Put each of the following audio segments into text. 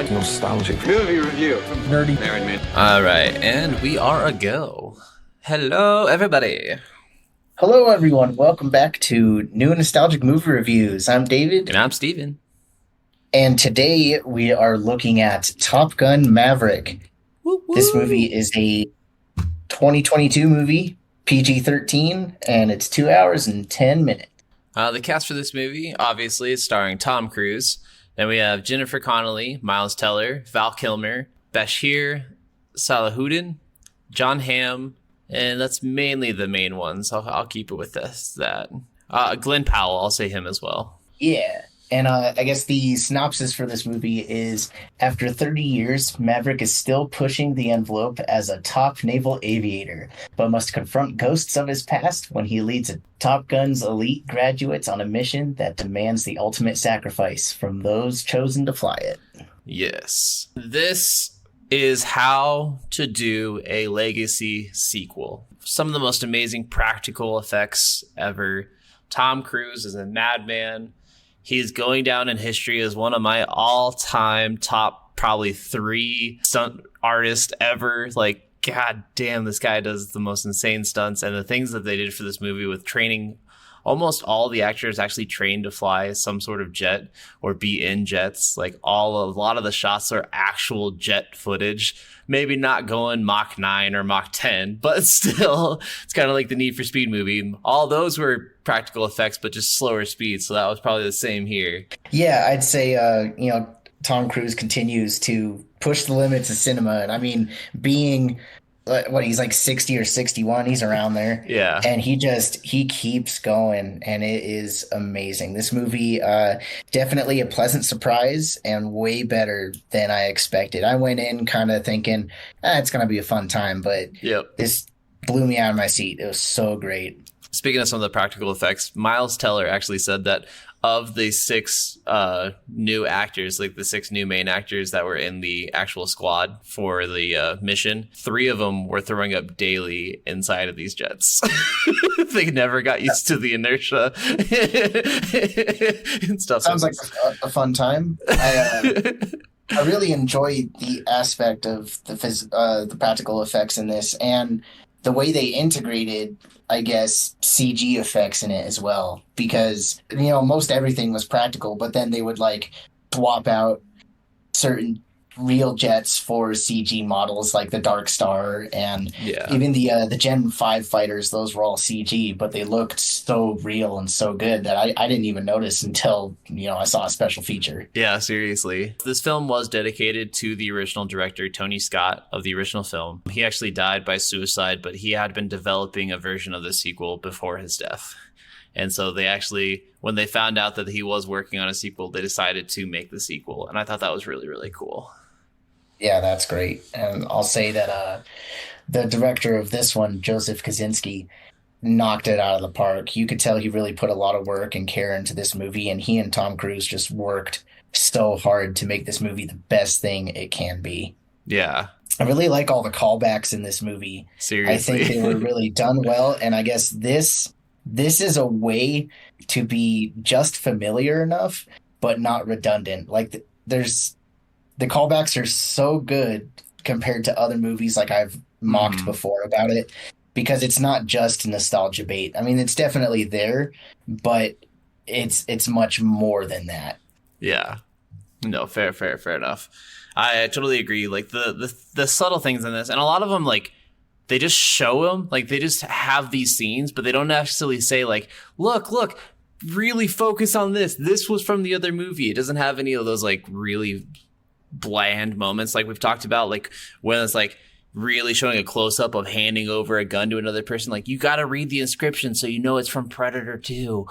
like nostalgic movie review. Nerdy. Married man. All right, and we are a go. Hello, everybody. Hello, everyone. Welcome back to New Nostalgic Movie Reviews. I'm David. And I'm Steven. And today we are looking at Top Gun Maverick. Woo-woo. This movie is a 2022 movie, PG-13, and it's 2 hours and 10 minutes. The cast for this movie, obviously, is starring Tom Cruise. Then we have Jennifer Connelly, Miles Teller, Val Kilmer, Bashir Salahuddin, John Hamm, and that's mainly the main ones. I'll keep it with that. Glenn Powell, I'll say him as well. Yeah. And I guess the synopsis for this movie is, after 30 years, Maverick is still pushing the envelope as a top naval aviator, but must confront ghosts of his past when he leads a Top Gun's elite graduates on a mission that demands the ultimate sacrifice from those chosen to fly it. Yes. This is how to do a legacy sequel. Some of the most amazing practical effects ever. Tom Cruise is a madman. He's going down in history as one of my all-time top probably 3 stunt artists ever. Like, god damn, this guy does the most insane stunts. And the things that they did for this movie with training, almost all the actors actually trained to fly some sort of jet or be in jets. Like, a lot of the shots are actual jet footage. Maybe not going Mach 9 or Mach 10, but still, it's kind of like the Need for Speed movie. All those were practical effects, but just slower speed. So that was probably the same here. Yeah, I'd say, Tom Cruise continues to push the limits of cinema. And I mean, being, he's like 60 or 61, he's around there. Yeah. And he keeps going, and it is amazing. This movie, definitely a pleasant surprise and way better than I expected. I went in kind of thinking, it's going to be a fun time, but This blew me out of my seat. It was so great. Speaking of some of the practical effects, Miles Teller actually said that of the 6 new actors, like the 6 new main actors that were in the actual squad for the mission, 3 of them were throwing up daily inside of these jets. They never got used to the inertia and stuff. Sounds like a fun time. I really enjoy the aspect of the practical effects in this, and the way they integrated, I guess, CG effects in it as well, because, most everything was practical, but then they would swap out certain real jets for CG models like the Dark Star, and even the Gen 5 fighters. Those were all CG, but they looked so real and so good that I didn't even notice until, I saw a special feature. Yeah, seriously. This film was dedicated to the original director, Tony Scott, of the original film. He actually died by suicide, but he had been developing a version of the sequel before his death. And so they actually, when they found out that he was working on a sequel, they decided to make the sequel. And I thought that was really, really cool. Yeah, that's great. And I'll say that the director of this one, Joseph Kosinski, knocked it out of the park. You could tell he really put a lot of work and care into this movie, and he and Tom Cruise just worked so hard to make this movie the best thing it can be. Yeah. I really like all the callbacks in this movie. Seriously. I think they were really done well, and I guess this is a way to be just familiar enough, but not redundant. Like, the callbacks are so good compared to other movies like I've mocked before about it, because it's not just nostalgia bait. I mean, it's definitely there, but it's much more than that. Yeah. No, fair enough. I totally agree. Like the subtle things in this, and a lot of them, like, they just show them, like they just have these scenes, but they don't necessarily say like, look, really focus on this. This was from the other movie. It doesn't have any of those like really bland moments like we've talked about, like when it's like really showing a close-up of handing over a gun to another person. Like, you got to read the inscription so you know it's from Predator 2.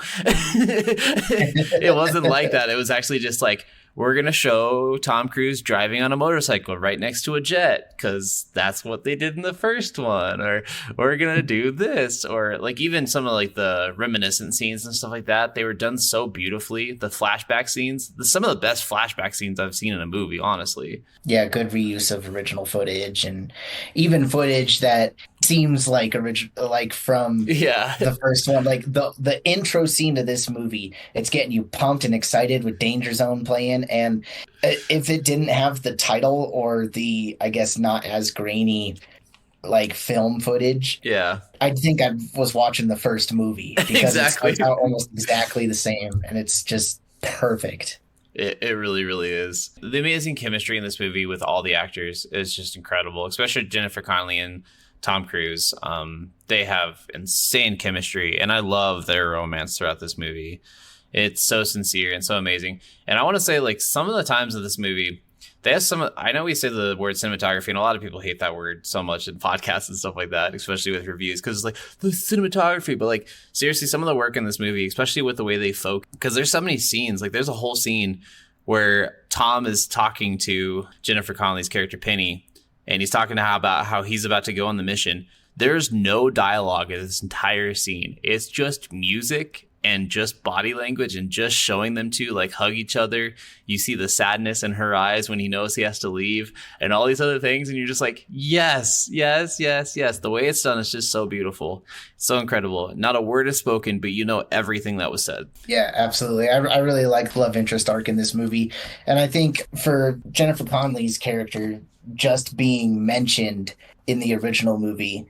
It wasn't like that. It was actually just like, we're going to show Tom Cruise driving on a motorcycle right next to a jet because that's what they did in the first one. Or we're going to do this. Or like even some of like the reminiscent scenes and stuff like that, they were done so beautifully. The flashback scenes, some of the best flashback scenes I've seen in a movie, honestly. Yeah, good reuse of original footage and even footage that seems like original, like from Yeah. the first one. Like the intro scene to this movie, it's getting you pumped and excited with Danger Zone playing. And if it didn't have the title or the, I guess, not as grainy like film footage, Yeah. I think I was watching the first movie because Exactly. it starts out almost exactly the same, and it's just perfect. It really, really is. The amazing chemistry in this movie with all the actors is just incredible, especially Jennifer Connelly and Tom Cruise. They have insane chemistry, and I love their romance throughout this movie. It's so sincere and so amazing. And I want to say, like, some of the times of this movie, they have some. I know we say the word cinematography, and a lot of people hate that word so much in podcasts and stuff like that, especially with reviews, because it's like the cinematography. But like, seriously, some of the work in this movie, especially with the way they focus, because there's so many scenes. Like, there's a whole scene where Tom is talking to Jennifer Connelly's character Penny, and he's talking to her about how he's about to go on the mission. There's no dialogue in this entire scene. It's just music and just body language and just showing them two like hug each other. You see the sadness in her eyes when he knows he has to leave and all these other things. And you're just like, yes, yes, yes, yes. The way it's done is just so beautiful. So incredible. Not a word is spoken, but you know everything that was said. Yeah, absolutely. I really like the love interest arc in this movie. And I think for Jennifer Connelly's character just being mentioned in the original movie,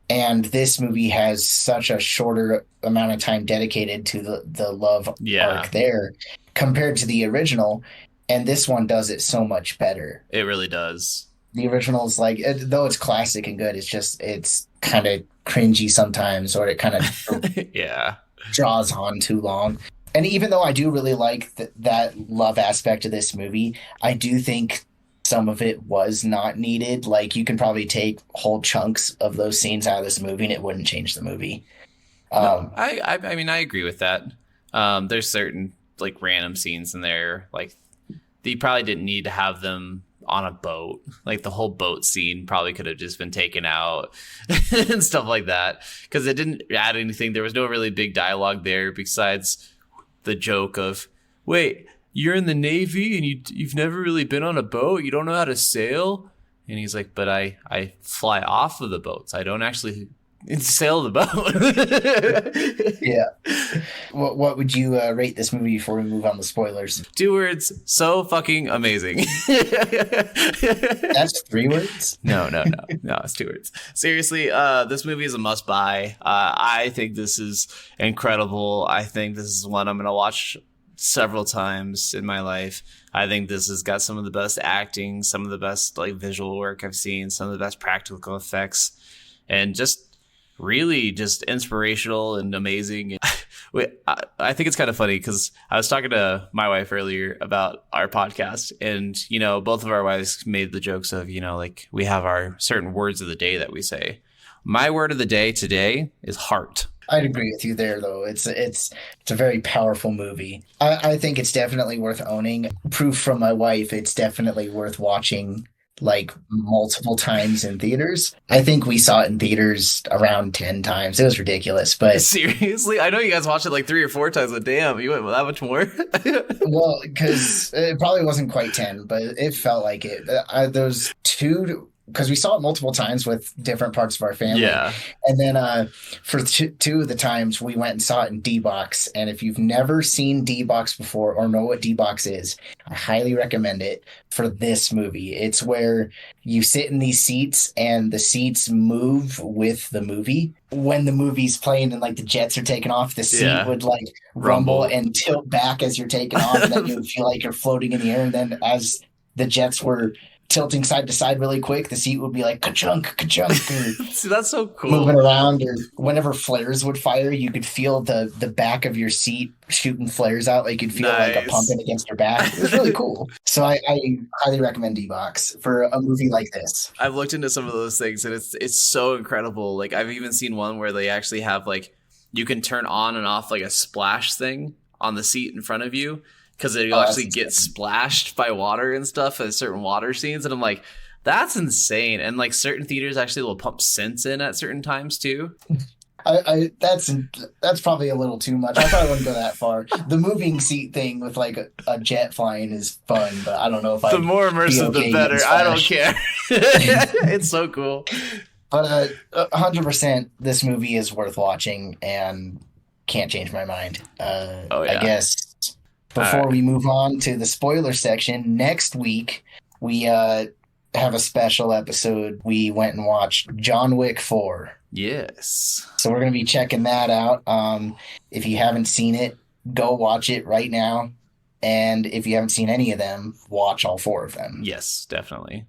and this movie has such a shorter amount of time dedicated to the love arc there compared to the original. And this one does it so much better. It really does. The original is like, though it's classic and good, it's kind of cringy sometimes, or it kind of yeah, draws on too long. And even though I do really like that love aspect of this movie, I do think some of it was not needed. Like, you can probably take whole chunks of those scenes out of this movie and it wouldn't change the movie. I mean, I agree with that. There's certain like random scenes in there, like you probably didn't need to have them on a boat. Like the whole boat scene probably could have just been taken out and stuff like that, because it didn't add anything. There was no really big dialogue there besides the joke of, wait, you're in the Navy and you've never really been on a boat? You don't know how to sail? And he's like, but I fly off of the boats. I don't actually sail the boat. Yeah. What would you rate this movie before we move on to spoilers? 2 words. So fucking amazing. That's 3 words? No, it's 2 words. Seriously, this movie is a must buy. I think this is incredible. I think this is one I'm going to watch several times in my life. I think this has got some of the best acting, some of the best like visual work I've seen, some of the best practical effects, and just really just inspirational and amazing. I think it's kind of funny because I was talking to my wife earlier about our podcast, and you know, both of our wives made the jokes of, you know, like we have our certain words of the day that we say. My word of the day today is heart. I'd agree with you there, though. It's a very powerful movie. I think it's definitely worth owning. Proof from my wife, it's definitely worth watching like multiple times in theaters. I think we saw it in theaters around 10 times. It was ridiculous, but seriously, I know you guys watched it like 3 or 4 times, but damn, you went that much more. Well, because it probably wasn't quite 10, but it felt like it. Those 2, because we saw it multiple times with different parts of our family. Yeah. And then for 2 of the times, we went and saw it in D-Box. And if you've never seen D-Box before or know what D-Box is, I highly recommend it for this movie. It's where you sit in these seats and the seats move with the movie. When the movie's playing and like the jets are taking off, the seat would like rumble and tilt back as you're taking off. And then you would feel like you're floating in the air. And then as the jets were tilting side to side really quick, the seat would be like ka-chunk, ka-chunk. See, that's so cool. Moving around, or whenever flares would fire, you could feel the back of your seat shooting flares out. Like you'd feel like a pumping against your back. It was really cool. So I highly recommend D-Box for a movie like this. I've looked into some of those things and it's so incredible. Like I've even seen one where they actually have like, you can turn on and off like a splash thing on the seat in front of you, because it'll actually get splashed by water and stuff at certain water scenes. And I'm like, that's insane. And like certain theaters actually will pump scents in at certain times too. That's probably a little too much. I probably wouldn't go that far. The moving seat thing with like a jet flying is fun, but I don't know if the more immersive, the better. I don't care. It's so cool. But 100%, this movie is worth watching and can't change my mind. Oh, yeah. I guess before we move on to the spoiler section, next week we have a special episode. We went and watched John Wick 4. Yes. So we're going to be checking that out. If you haven't seen it, go watch it right now. And if you haven't seen any of them, watch all 4 of them. Yes, definitely.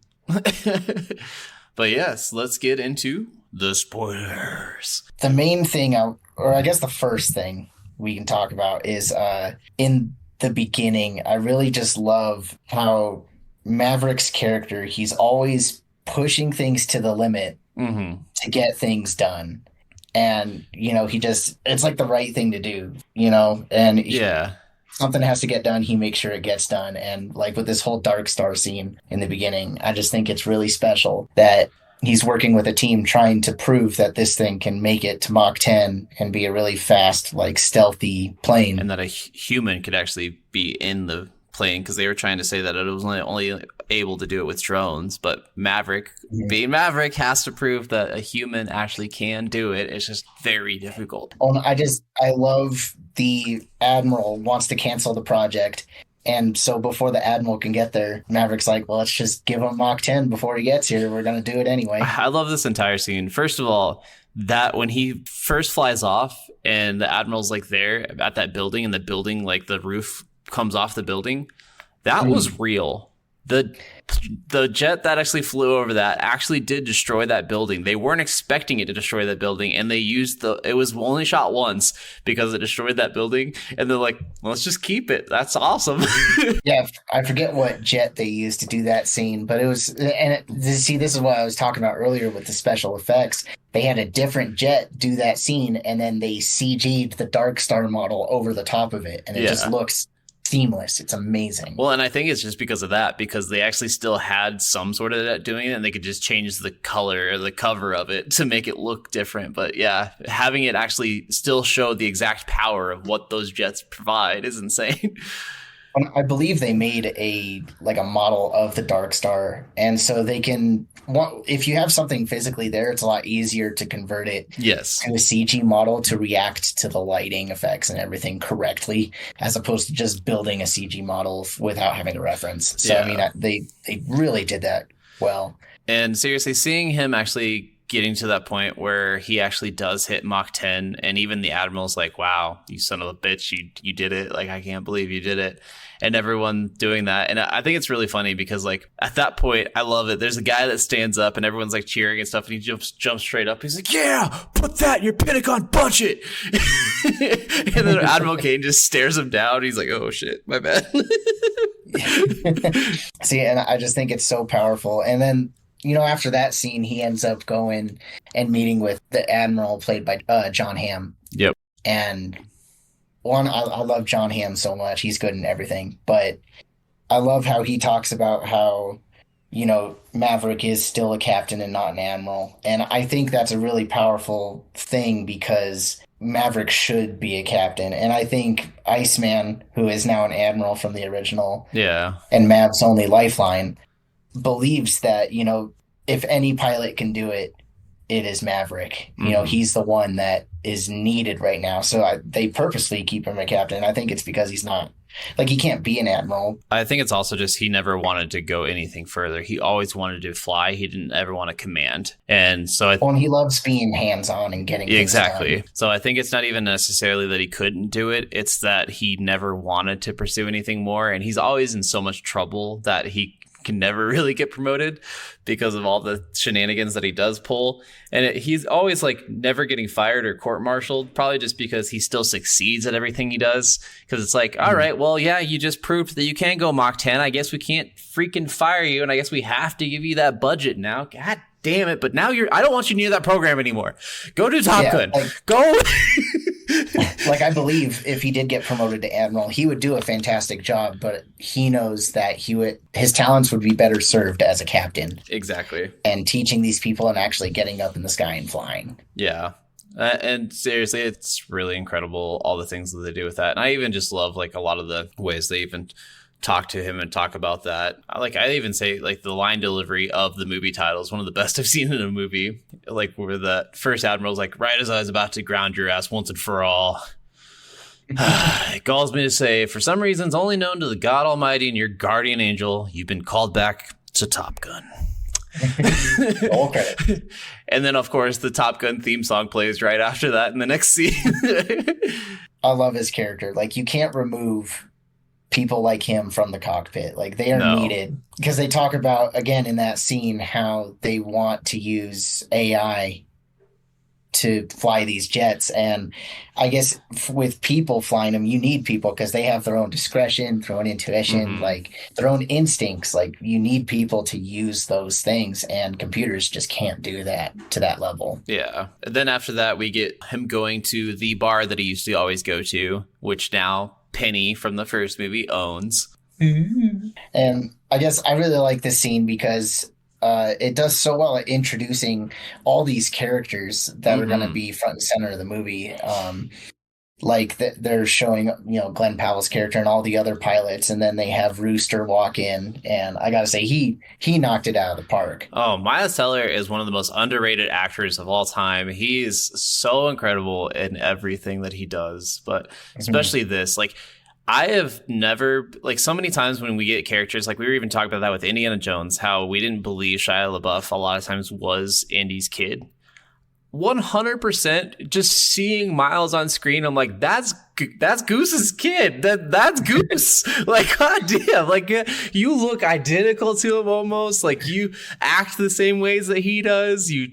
But yes, let's get into the spoilers. The main thing, or I guess the first thing we can talk about is in the beginning, I really just love how Maverick's character, he's always pushing things to the limit to get things done. And, it's like the right thing to do, and something has to get done. He makes sure it gets done. And like with this whole Dark Star scene in the beginning, I just think it's really special that he's working with a team trying to prove that this thing can make it to Mach 10 and be a really fast, like stealthy plane. And that a human could actually be in the plane, because they were trying to say that it was only able to do it with drones. But Maverick, being Maverick, has to prove that a human actually can do it. It's just very difficult. I love the Admiral wants to cancel the project. And so before the Admiral can get there, Maverick's like, well, let's just give him Mach 10 before he gets here. We're going to do it anyway. I love this entire scene. First of all, that when he first flies off and the Admiral's like there at that building, and the building, like the roof comes off the building, that was real. The jet that actually flew over that actually did destroy that building. They weren't expecting it to destroy that building, and they used it was only shot once because it destroyed that building, and they're like, let's just keep it. That's awesome. Yeah, I forget what jet they used to do that scene, but it was, this is what I was talking about earlier with the special effects. They had a different jet do that scene, and then they CG'd the Dark Star model over the top of it, and it just looks seamless. It's amazing. Well, and I think it's just because of that, because they actually still had some sort of that doing it, and they could just change the color or the cover of it to make it look different. But yeah, having it actually still show the exact power of what those jets provide is insane. I believe they made a model of the Dark Star, and so they can, if you have something physically there, it's a lot easier to convert it to a CG model to react to the lighting effects and everything correctly, as opposed to just building a CG model without having a reference. So I mean, they really did that well. And seriously, seeing him actually getting to that point where he actually does hit Mach 10, and even the Admiral's like, wow, you son of a bitch, you did it. Like, I can't believe you did it. And everyone doing that. And I think it's really funny because, like, at that point, I love it. There's a guy that stands up and everyone's like cheering and stuff, and he jumps straight up. He's like, yeah, put that in your Pentagon budget. And then Admiral Kane just stares him down. He's like, oh shit, my bad. See, and I just think it's so powerful. And then, after that scene, he ends up going and meeting with the Admiral played by John Hamm. Yep. And I love John Hamm so much. He's good in everything. But I love how he talks about how, Maverick is still a captain and not an admiral. And I think that's a really powerful thing, because Maverick should be a captain. And I think Iceman, who is now an admiral from the original, and Mav's only lifeline, believes that, if any pilot can do it, it is Maverick. He's the one that is needed right now. So they purposely keep him a captain. I think it's because he's not, he can't be an admiral. I think it's also just he never wanted to go anything further. He always wanted to fly. He didn't ever want to command. And so and he loves being hands-on and getting things exactly done. So I think it's not even necessarily that he couldn't do it. It's that he never wanted to pursue anything more. And he's always in so much trouble that he can never really get promoted because of all the shenanigans that he does pull. And he's always never getting fired or court-martialed, probably just because he still succeeds at everything he does. Because it's like, all right, well, yeah, you just proved that you can go Mach 10. I guess we can't freaking fire you, and I guess we have to give you that budget now. God damn it. But now I don't want you near that program anymore. Go do Top Gun. Go. I believe if he did get promoted to admiral, he would do a fantastic job, but he knows that his talents would be better served as a captain. Exactly. And teaching these people and actually getting up in the sky and flying. Yeah. And seriously, it's really incredible, all the things that they do with that. And I even just love a lot of the ways they even talk to him and talk about that. Like, I even say, like, the line delivery of the movie title is one of the best I've seen in a movie. Like, where the first admiral's like, right as I was about to ground your ass once and for all, it galls me to say, for some reasons only known to the God Almighty and your guardian angel, you've been called back to Top Gun. Okay. And then, of course, the Top Gun theme song plays right after that in the next scene. I love his character. Like, you can't remove people like him from the cockpit. Like, they are needed, because they talk about, again, in that scene, how they want to use AI to fly these jets. And I guess with people flying them, you need people, because they have their own discretion, their own intuition, like their own instincts. Like, you need people to use those things, and computers just can't do that to that level. Yeah. And then after that, we get him going to the bar that he used to always go to, which now Penny from the first movie owns. And I guess I really like this scene because it does so well at introducing all these characters that are going to be front and center of the movie. Like, they're showing, Glenn Powell's character and all the other pilots, and then they have Rooster walk in, and I gotta say, he knocked it out of the park. Oh, Miles Teller is one of the most underrated actors of all time. He is so incredible in everything that he does, but especially this. Like, I have never, like, so many times when we get characters, like we were even talking about that with Indiana Jones, how we didn't believe Shia LaBeouf a lot of times was Indy's kid. 100% just seeing Miles on screen, I'm like, that's Goose's kid. That's Goose. Like, god damn, like, you look identical to him almost. Like, you act the same ways that he does. You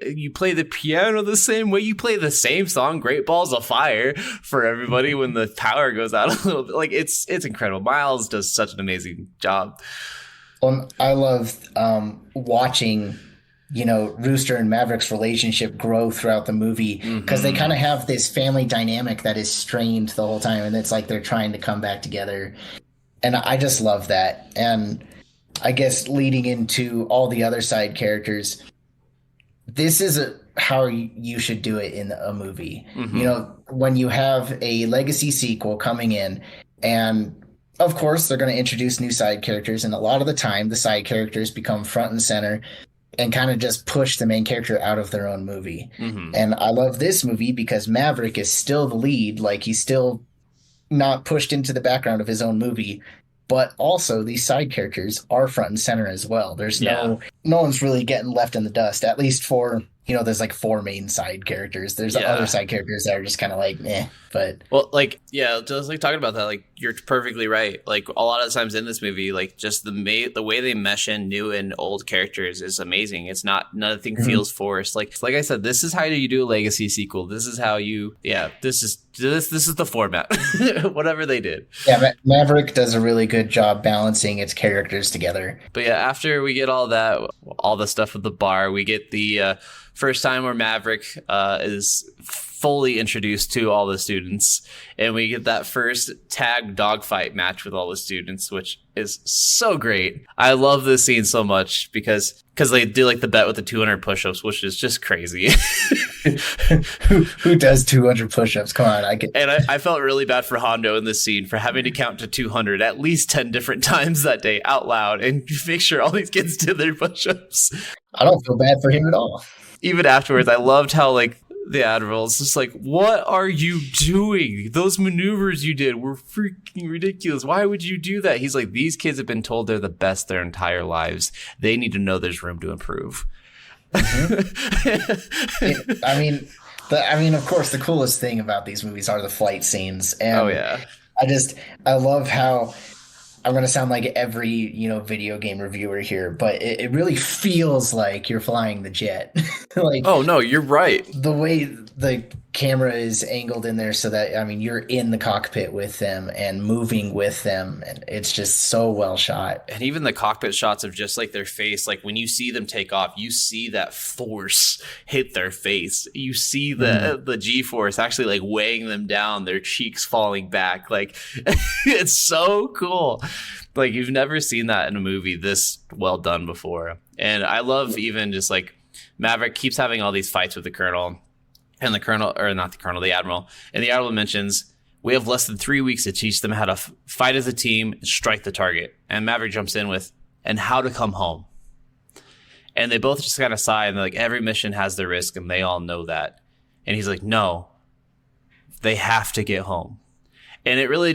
you play the piano the same way. You play the same song, Great Balls of Fire, for everybody when the power goes out a little bit. Like, it's incredible. Miles does such an amazing job. I love watching Rooster and Maverick's relationship grow throughout the movie, because they kind of have this family dynamic that is strained the whole time, and it's like they're trying to come back together. And I just love that. And I guess leading into all the other side characters, this is how you should do it in a movie. When you have a legacy sequel coming in, and of course they're going to introduce new side characters, and a lot of the time the side characters become front and center and kind of just push the main character out of their own movie. And I love this movie because Maverick is still the lead. Like, he's still not pushed into the background of his own movie, but also these side characters are front and center as well. There's no one's really getting left in the dust, at least for, there's like 4 main side characters. There's other side characters that are just kind of like, meh. But just like talking about that, like, you're perfectly right. Like, a lot of times in this movie, like, just the way they mesh in new and old characters is amazing. It's nothing feels forced. Like I said, this is how you do a legacy sequel. This is how this is the format. Whatever they did. Yeah, Maverick does a really good job balancing its characters together. But yeah, after we get all the stuff at the bar, we get the first time where Maverick is fully introduced to all the students, and we get that first tag dogfight match with all the students, which is so great. I love this scene so much because they do like the bet with the 200 push-ups, which is just crazy. Who does 200 push-ups? Come on, I felt really bad for Hondo in this scene for having to count to 200 at least 10 different times that day out loud and make sure all these kids did their push-ups. I don't feel bad for him at all. Even afterwards, I loved how, like, the Admiral's just like, what are you doing? Those maneuvers you did were freaking ridiculous. Why would you do that? He's like, these kids have been told they're the best their entire lives. They need to know there's room to improve. I mean, of course, the coolest thing about these movies are the flight scenes. And I love how, I'm going to sound like every, video game reviewer here, but it really feels like you're flying the jet. Like, oh, no, you're right. The way the camera is angled in there so that, you're in the cockpit with them and moving with them. And it's just so well shot. And even the cockpit shots of just like their face, like when you see them take off, you see that force hit their face. You see the G-force actually like weighing them down, their cheeks falling back. Like, it's so cool. Like, you've never seen that in a movie this well done before. And I love even just like Maverick keeps having all these fights with the Colonel, and the Colonel, or not the Colonel, the Admiral. And the Admiral mentions, We have less than 3 weeks to teach them how to fight as a team and strike the target. And Maverick jumps in with, and how to come home. And they both just kind of sigh, and they're like, every mission has their risk, and they all know that. And he's like, no, they have to get home. And it really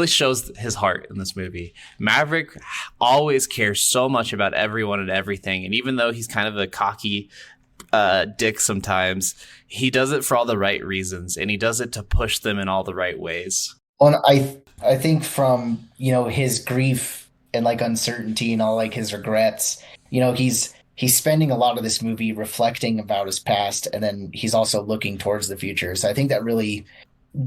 shows his heart in this movie. Maverick always cares so much about everyone and everything. And even though he's kind of a cocky dick sometimes, he does it for all the right reasons, and he does it to push them in all the right ways. Well, I think from, his grief and like uncertainty and all like his regrets, he's spending a lot of this movie reflecting about his past, and then he's also looking towards the future. So I think that really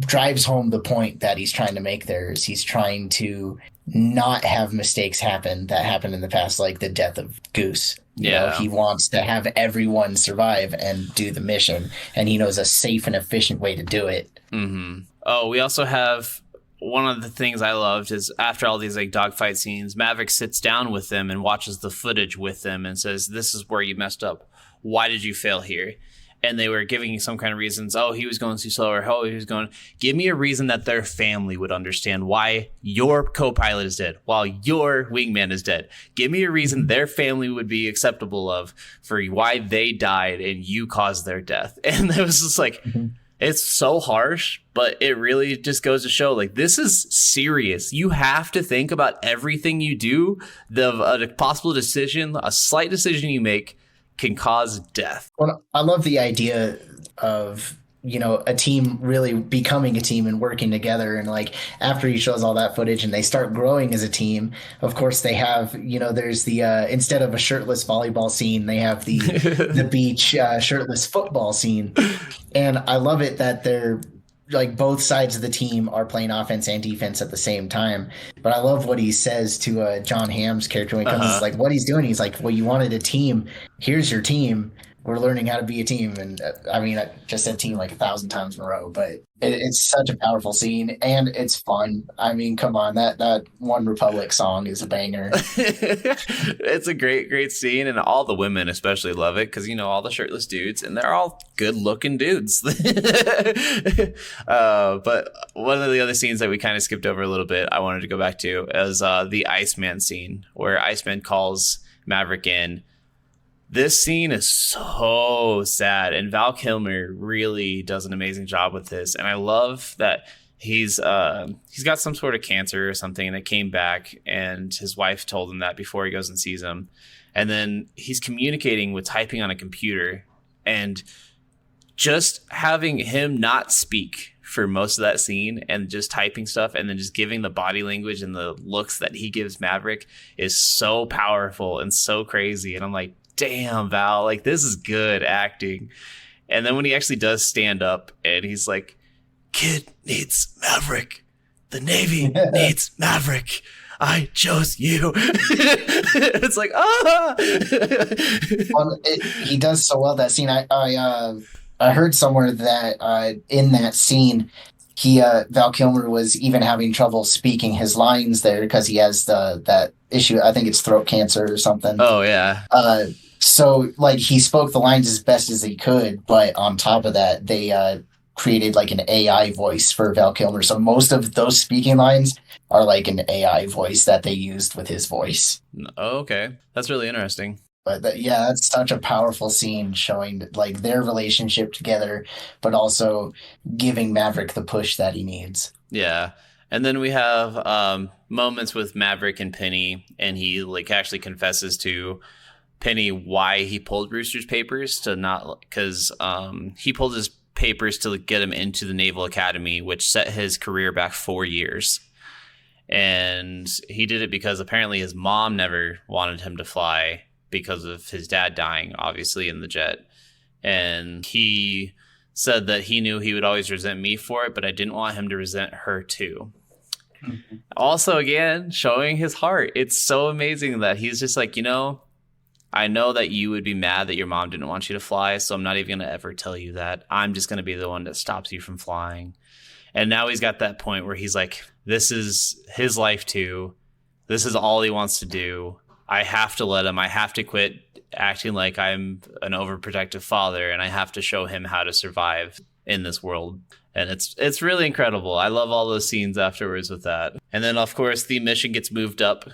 drives home the point that he's trying to make there. Is he's trying to not have mistakes happen that happened in the past, like the death of Goose. He wants to have everyone survive and do the mission, and he knows a safe and efficient way to do it. Mm-hmm. Oh, we also have one of the things I loved is after all these like dogfight scenes, Maverick sits down with them and watches the footage with them and says, "This is where you messed up. Why did you fail here?" And they were giving some kind of reasons. Oh, he was going too slow, or oh, he was going. Give me a reason that their family would understand why your co-pilot is dead while your wingman is dead. Give me a reason their family would be acceptable of for why they died and you caused their death. And it was just like, It's so harsh, but it really just goes to show, like, this is serious. You have to think about everything you do. A possible decision, a slight decision you make can cause death. Well, I love the idea of, a team really becoming a team and working together. And like after he shows all that footage and they start growing as a team, of course they have, there's the instead of a shirtless volleyball scene, they have the the beach shirtless football scene. And I love it that they're like both sides of the team are playing offense and defense at the same time. But I love what he says to John Hamm's character when he comes. It's like what he's doing. He's like, well, you wanted a team. Here's your team. We're learning how to be a team. And I just said team like 1,000 times in a row, but it's such a powerful scene and it's fun. I mean, come on, that One Republic song is a banger. It's a great scene, and all the women especially love it because, all the shirtless dudes, and they're all good looking dudes. But one of the other scenes that we kind of skipped over a little bit, I wanted to go back to is the Iceman scene where Iceman calls Maverick in. This scene is so sad, and Val Kilmer really does an amazing job with this. And I love that he's got some sort of cancer or something, and it came back, and his wife told him that before he goes and sees him. And then he's communicating with typing on a computer, and just having him not speak for most of that scene and just typing stuff and then just giving the body language and the looks that he gives Maverick is so powerful and so crazy. And I'm like, damn, Val, like this is good acting. And then when he actually does stand up and he's like, kid needs Maverick. The Navy needs Maverick. I chose you. It's like, Well, he does so well that scene. I heard somewhere that in that scene, Val Kilmer was even having trouble speaking his lines there because he has that issue. I think it's throat cancer or something. Oh yeah. So like he spoke the lines as best as he could, but on top of that, they created like an AI voice for Val Kilmer. So most of those speaking lines are like an AI voice that they used with his voice. Oh, okay, that's really interesting. But that's such a powerful scene showing like their relationship together, but also giving Maverick the push that he needs. Yeah. And then we have moments with Maverick and Penny, and he like actually confesses to Penny why he pulled Brewster's papers because he pulled his papers to get him into the Naval Academy, which set his career back 4 years. And he did it because apparently his mom never wanted him to fly because of his dad dying, obviously, in the jet. And he said that he knew he would always resent me for it, but I didn't want him to resent her too. Mm-hmm. Also, again, showing his heart. It's so amazing that he's just like, I know that you would be mad that your mom didn't want you to fly, so I'm not even going to ever tell you that. I'm just going to be the one that stops you from flying. And now he's got that point where he's like, this is his life too. This is all he wants to do. I have to let him. I have to quit acting like I'm an overprotective father, and I have to show him how to survive in this world. And it's really incredible. I love all those scenes afterwards with that. And then, of course, the mission gets moved up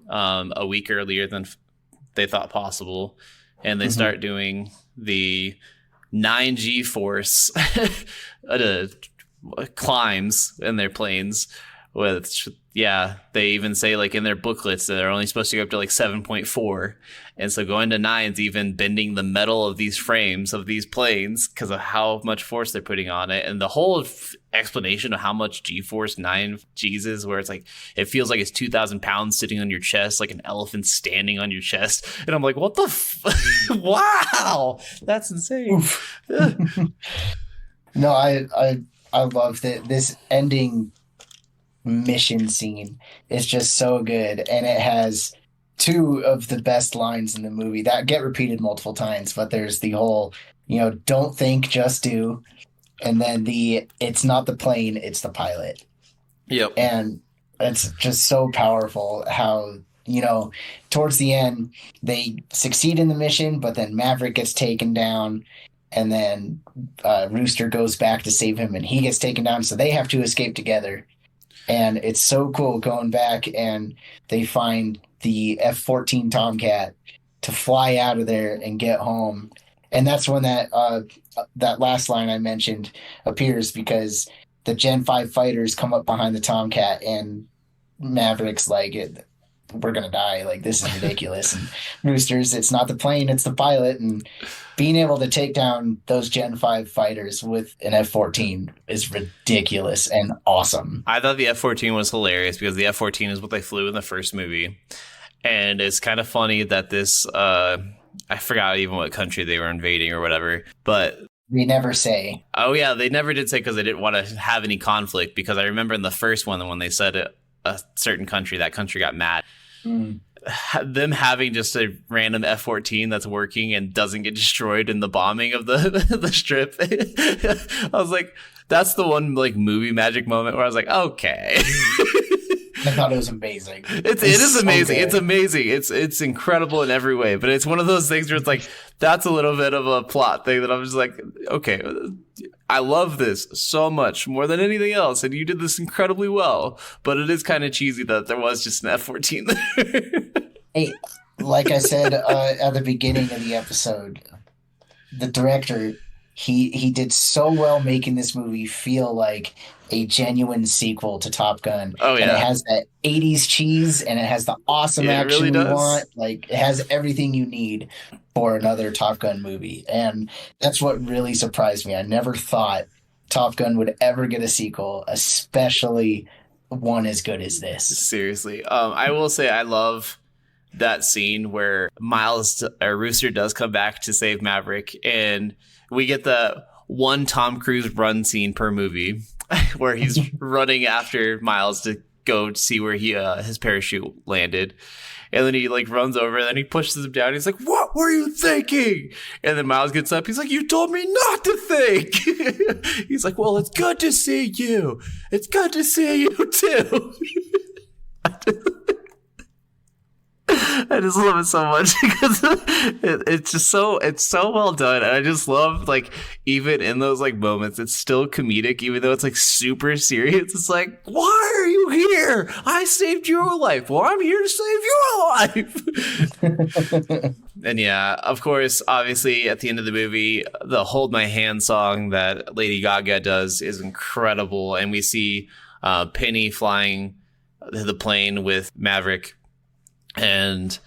a week earlier than they thought possible. And they start doing the 9G force climbs in their planes. Which, yeah, they even say like in their booklets that they're only supposed to go up to like 7.4. And so going to 9's even bending the metal of these frames of these planes because of how much force they're putting on it. And the whole explanation of how much G-force 9Gs is, where it's like, it feels like it's 2,000 pounds sitting on your chest, like an elephant standing on your chest. And I'm like, what the wow, that's insane. No, I love that this ending mission scene is just so good, and it has two of the best lines in the movie that get repeated multiple times. But there's the whole, don't think, just do, and then it's not the plane, it's the pilot. Yep. And it's just so powerful how towards the end they succeed in the mission, but then Maverick gets taken down, and then Rooster goes back to save him, and he gets taken down, so they have to escape together. And it's so cool going back, and they find the F-14 Tomcat to fly out of there and get home. And that's when that last line I mentioned appears, because the Gen 5 fighters come up behind the Tomcat, and Maverick's like, we're going to die. Like, this is ridiculous. And Rooster's, it's not the plane, it's the pilot. And being able to take down those Gen 5 fighters with an F-14 is ridiculous and awesome. I thought the F-14 was hilarious because the F-14 is what they flew in the first movie. And it's kind of funny that this, I forgot even what country they were invading or whatever, but they never say. Oh, yeah, they never did say, because they didn't want to have any conflict, because I remember in the first one, when they said a certain country, that country got mad. Them having just a random F-14 that's working and doesn't get destroyed in the bombing of the strip. I was like, that's the one like movie magic moment where I was like, okay. I thought it was amazing. It is amazing. So it's amazing. It's incredible in every way. But it's one of those things where it's like, that's a little bit of a plot thing that I'm just like, okay, I love this so much more than anything else, and you did this incredibly well. But it is kind of cheesy that there was just an F-14 there. Hey, like I said at the beginning of the episode, the director, he did so well making this movie feel like a genuine sequel to Top Gun. Oh, yeah. And it has that 80s cheese, and it has the awesome action really does. you want. Like, it has everything you need for another Top Gun movie. And that's what really surprised me. I never thought Top Gun would ever get a sequel, especially one as good as this. Seriously. I will say I love that scene where Rooster does come back to save Maverick, and we get the one Tom Cruise run scene per movie where he's running after Miles to go see where his parachute landed. And then he like runs over, and then he pushes him down. He's like, "What were you thinking?" And then Miles gets up. He's like, "You told me not to think." He's like, "Well, it's good to see you. It's good to see you too." I just love it so much because it's so well done, and I just love, like, even in those like moments, it's still comedic, even though it's like super serious. It's like, why are you here? I saved your life. Well, I'm here to save your life. And yeah, of course, obviously, at the end of the movie, the "Hold My Hand" song that Lady Gaga does is incredible, and we see Penny flying the plane with Maverick. And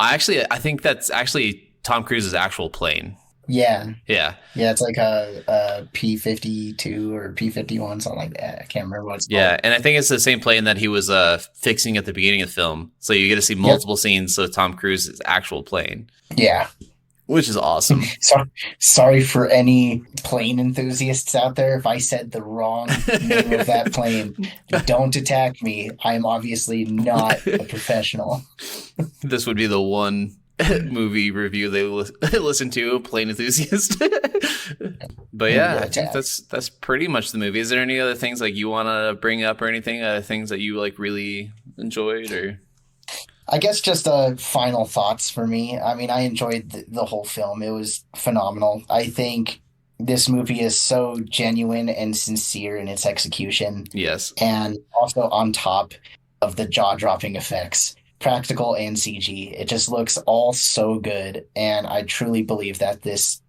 I think that's actually Tom Cruise's actual plane. Yeah. Yeah. Yeah, it's like a P-52 or P-51, something like that. I can't remember what it's called. Yeah, and I think it's the same plane that he was fixing at the beginning of the film. So you get to see multiple scenes of Tom Cruise's actual plane. Yeah. Which is awesome. Sorry for any plane enthusiasts out there if I said the wrong name of that plane. Don't attack me. I'm obviously not a professional. This would be the one movie review they listen to, plane enthusiast. But yeah, I think that's pretty much the movie. Is there any other things like you want to bring up or anything? Things that you like really enjoyed or? I guess just final thoughts for me. I mean, I enjoyed the whole film. It was phenomenal. I think This movie is so genuine and sincere in its execution, Yes. and also on top of the jaw-dropping effects, practical and CG. It just looks all so good, and I truly believe that this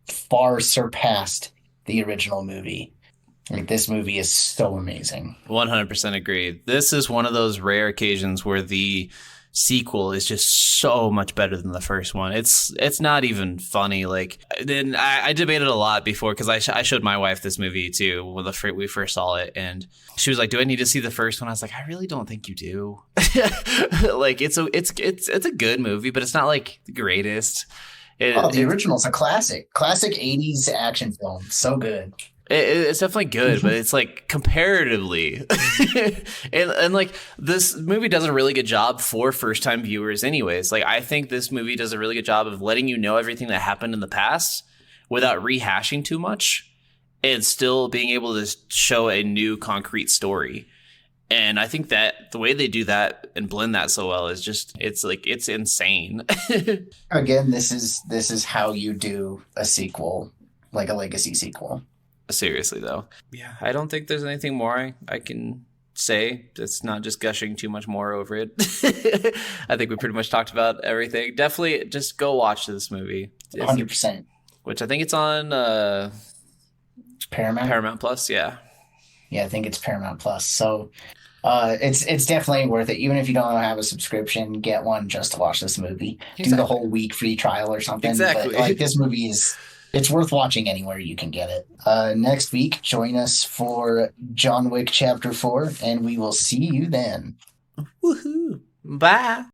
far surpassed the original movie. Like, this movie is so amazing. 100% agree. This is one of those rare occasions where the sequel is just so much better than the first one. It's not even funny. Like, then I debated a lot before, because I showed my wife this movie too when we first saw it, and she was like, "Do I need to see the first one?" I was like, "I really don't think you do." Like, it's a good movie, but it's not like the greatest. The original's a classic 80s action film. So good. It's definitely good, but it's like comparatively, and like this movie does a really good job for first time viewers anyways. Like, I think this movie does a really good job of letting you know everything that happened in the past without rehashing too much, and still being able to show a new concrete story. And I think that the way they do that and blend that so well is just, it's insane. Again, this is how you do a sequel, like a legacy sequel. Seriously, though. Yeah, I don't think there's anything more I can say that's not just gushing too much more over it. I think we pretty much talked about everything. Definitely just go watch this movie. 100%. Which I think it's on Paramount Plus, yeah. Yeah, I think it's Paramount Plus. So it's definitely worth it. Even if you don't have a subscription, get one just to watch this movie. Exactly. Do the whole week free trial or something. Exactly. But, like, this movie it's worth watching anywhere you can get it. Next week, join us for John Wick Chapter 4, and we will see you then. Woohoo! Bye!